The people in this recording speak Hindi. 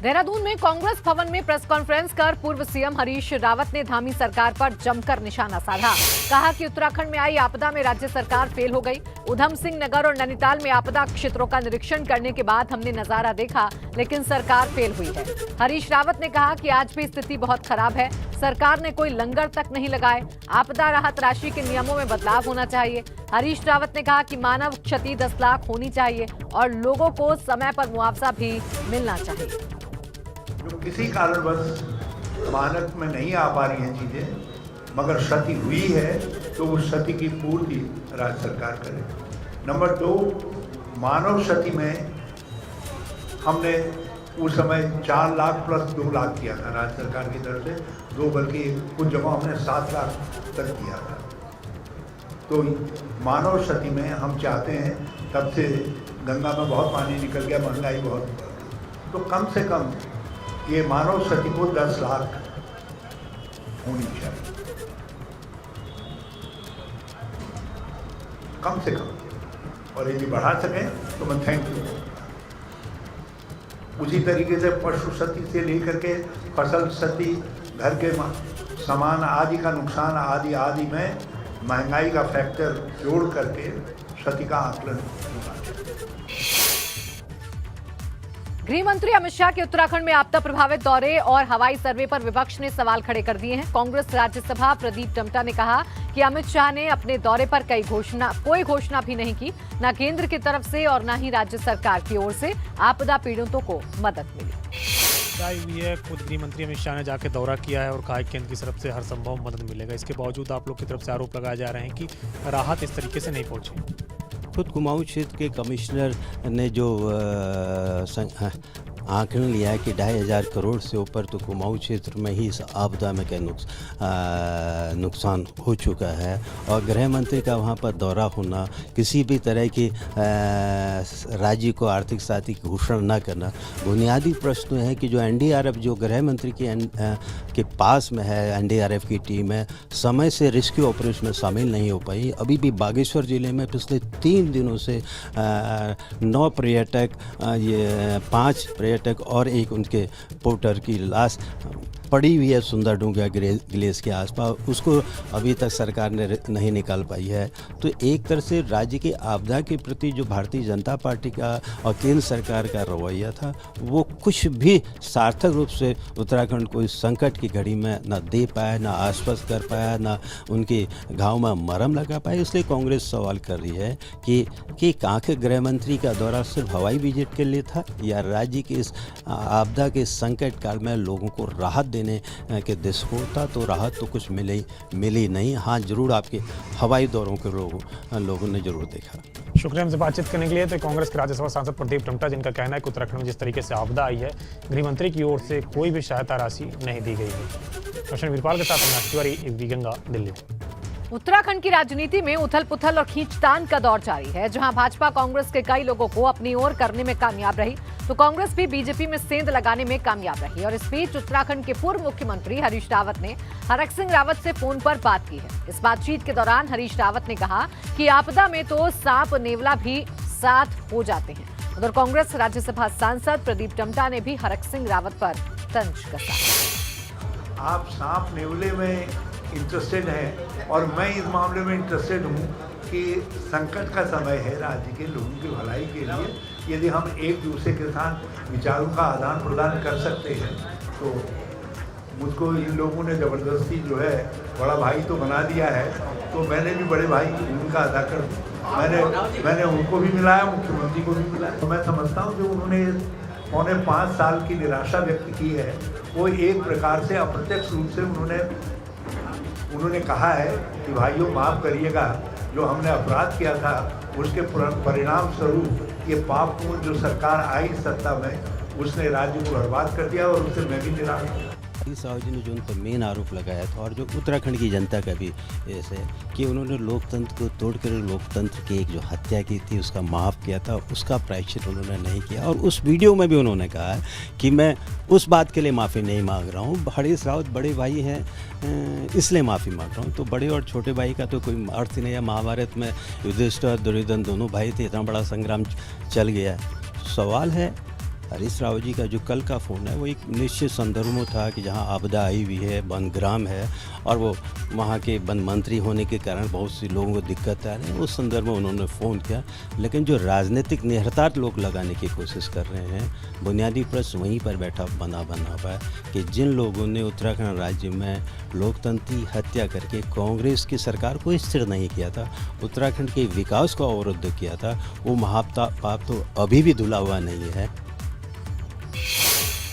देहरादून में कांग्रेस भवन में प्रेस कॉन्फ्रेंस कर पूर्व सीएम हरीश रावत ने धामी सरकार पर जमकर निशाना साधा। कहा कि उत्तराखंड में आई आपदा में राज्य सरकार फेल हो गई। उधम सिंह नगर और नैनीताल में आपदा क्षेत्रों का निरीक्षण करने के बाद हमने नजारा देखा, लेकिन सरकार फेल हुई है। हरीश रावत ने कहा कि आज भी स्थिति बहुत खराब है। सरकार ने कोई लंगर तक नहीं लगाए। आपदा राहत राशि के नियमों में बदलाव होना चाहिए। हरीश रावत ने कहा कि मानव क्षति 10 लाख होनी चाहिए और लोगों को समय पर मुआवजा भी मिलना चाहिए। जो किसी कारणवश मानक में नहीं आ पा रही हैं चीज़ें, मगर क्षति हुई है तो उस क्षति की पूर्ति राज्य सरकार करे। नंबर 2, मानव क्षति में हमने उस समय 4 लाख प्लस 2 लाख किया था राज्य सरकार की तरफ से, 2 बल्कि कुछ जगह हमने 7 लाख तक किया था। तो मानव क्षति में हम चाहते हैं, तब से गंगा में बहुत पानी निकल गया, महंगाई बहुत बढ़ गई, तो कम से कम ये मानव क्षति को 10 लाख होनी चाहिए, कम से कम। और यदि बढ़ा सकें तो मैं थैंक यू। उसी तरीके से पशु क्षति से लेकर के फसल क्षति, घर के सामान आदि का नुकसान आदि आदि में महंगाई का फैक्टर जोड़ करके क्षति का आकलन होना चाहिए। गृह मंत्री अमित शाह के उत्तराखंड में आपदा प्रभावित दौरे और हवाई सर्वे पर विपक्ष ने सवाल खड़े कर दिए हैं। कांग्रेस राज्यसभा प्रदीप टम्टा ने कहा कि अमित शाह ने अपने दौरे पर कोई घोषणा भी नहीं की, न केंद्र की तरफ से और न ही राज्य सरकार की ओर से आपदा पीड़ितों को मदद मिली। हुई है, खुद गृह मंत्री अमित शाह ने जाके दौरा किया है और कहा कि केंद्र की तरफ से हर संभव मदद मिलेगा। इसके बावजूद आप लोग की तरफ से आरोप लगाए जा रहे हैं कि राहत इस तरीके से नहीं पहुंची। खुद कुमाऊं क्षेत्र के कमिश्नर ने जो आंकलन लिया है कि 2,500 करोड़ से ऊपर तो कुमाऊं क्षेत्र में ही इस आपदा में का नुकसान हो चुका है। और गृह मंत्री का वहां पर दौरा होना, किसी भी तरह की राज्य को आर्थिक सहायता की घोषणा न करना, बुनियादी प्रश्न है कि जो एनडीआरएफ जो गृह मंत्री के पास में है, एनडीआरएफ की टीम है, समय से रेस्क्यू ऑपरेशन में शामिल नहीं हो पाई। अभी भी बागेश्वर जिले में पिछले 3 दिनों से 9 पर्यटक, 5 पर्यटक और एक उनके पोर्टर की लाश पड़ी हुई है सुंदर डूंगा ग्लेस के आसपास, उसको अभी तक सरकार ने नहीं निकाल पाई है। तो एक तरह से राज्य की आपदा के प्रति जो भारतीय जनता पार्टी का और केंद्र सरकार का रवैया था, वो कुछ भी सार्थक रूप से उत्तराखंड को इस संकट की घड़ी में न दे पाया, न आश्वस्त कर पाया, न उनके घाव में मरहम लगा पाया। इसलिए कांग्रेस सवाल कर रही है कि कहाँ के गृह मंत्री का दौरा सिर्फ हवाई विजिट के लिए था या राज्य के इस आपदा के संकट काल में लोगों को राहत देने के दृष्टि होता। तो राहत तो कुछ मिली नहीं। हाँ, जरूर आपके हवाई दौरों के लोगों ने जरूर देखा। शुक्रिया हमसे बातचीत करने के लिए। तो कांग्रेस के राज्यसभा सांसद प्रदीप टम्टा, जिनका कहना है कि उत्तराखंड में जिस तरीके से आपदा आई है, गृह मंत्री की ओर से कोई भी सहायता राशि नहीं दी गई है। रोशन वीरपाल के साथ तिवारी, गंगा, दिल्ली। उत्तराखंड की राजनीति में उथल पुथल और खींचतान का दौर जारी है। जहां भाजपा कांग्रेस के कई लोगों को अपनी ओर करने में कामयाब रही, तो कांग्रेस भी बीजेपी में सेंध लगाने में कामयाब रही। और इस बीच उत्तराखंड के पूर्व मुख्यमंत्री हरीश रावत ने हरक सिंह रावत से फोन पर बात की है। इस बातचीत के दौरान हरीश रावत ने कहा कि आपदा में तो सांप नेवला भी साथ हो जाते हैं। उधर कांग्रेस राज्यसभा सांसद प्रदीप टम्टा ने भी हरक सिंह रावत पर तंज कसा। आप सांप नेवले में इंटरेस्टेड हैं और मैं इस मामले में इंटरेस्टेड हूँ कि संकट का समय है राज्य के लोगों की भलाई के लिए। यदि हम एक दूसरे के साथ विचारों का आदान प्रदान कर सकते हैं, तो मुझको इन लोगों ने ज़बरदस्ती जो है बड़ा भाई तो बना दिया है, तो मैंने भी बड़े भाई की भूमिका अदा कर दी। मैंने उनको भी मिलाया, मुख्यमंत्री को भी मिलाया। तो मैं समझता हूँ कि उन्होंने 4.5 साल की निराशा व्यक्त की है, वो एक प्रकार से अप्रत्यक्ष रूप से उन्होंने कहा है कि भाइयों माफ़ करिएगा, जो हमने अपराध किया था उसके परिणाम स्वरूप ये पापपूर्ण जो सरकार आई सत्ता में, उसने राज्य को बर्बाद कर दिया और उससे मैं भी निराश हूँ। साहू जी ने जो उन पर मेन आरोप लगाया था, और जो उत्तराखंड की जनता का भी ऐसे कि उन्होंने लोकतंत्र को तोड़कर लोकतंत्र की एक जो हत्या की थी उसका माफ़ किया था, उसका प्रायश्चित उन्होंने नहीं किया। और उस वीडियो में भी उन्होंने कहा कि मैं उस बात के लिए माफ़ी नहीं मांग रहा हूँ, हरीश रावत बड़े भाई हैं इसलिए माफ़ी मांग रहा हूँ। तो बड़े और छोटे भाई का तो कोई अर्थ नहीं है। महाभारत में युधिष्ठिर और दुर्योधन दोनों भाई थे, इतना बड़ा संग्राम चल गया। सवाल है हरीश रावत जी का जो कल का फ़ोन है वो एक निश्चित संदर्भ में था कि जहाँ आपदा आई हुई है, वनग्राम है और वो वहाँ के वन मंत्री होने के कारण बहुत सी लोगों को दिक्कत आ रही है, उस संदर्भ में उन्होंने फ़ोन किया। लेकिन जो राजनीतिक निहितार्थ लोग लगाने की कोशिश कर रहे हैं, बुनियादी प्रश्न वहीं पर बैठा बना हुआ है कि जिन लोगों ने उत्तराखंड राज्य में लोकतंत्र की हत्या करके कांग्रेस की सरकार को स्थिर नहीं किया था, उत्तराखंड के विकास को अवरुद्ध किया था, वो महापाप तो अभी भी धुला हुआ नहीं है।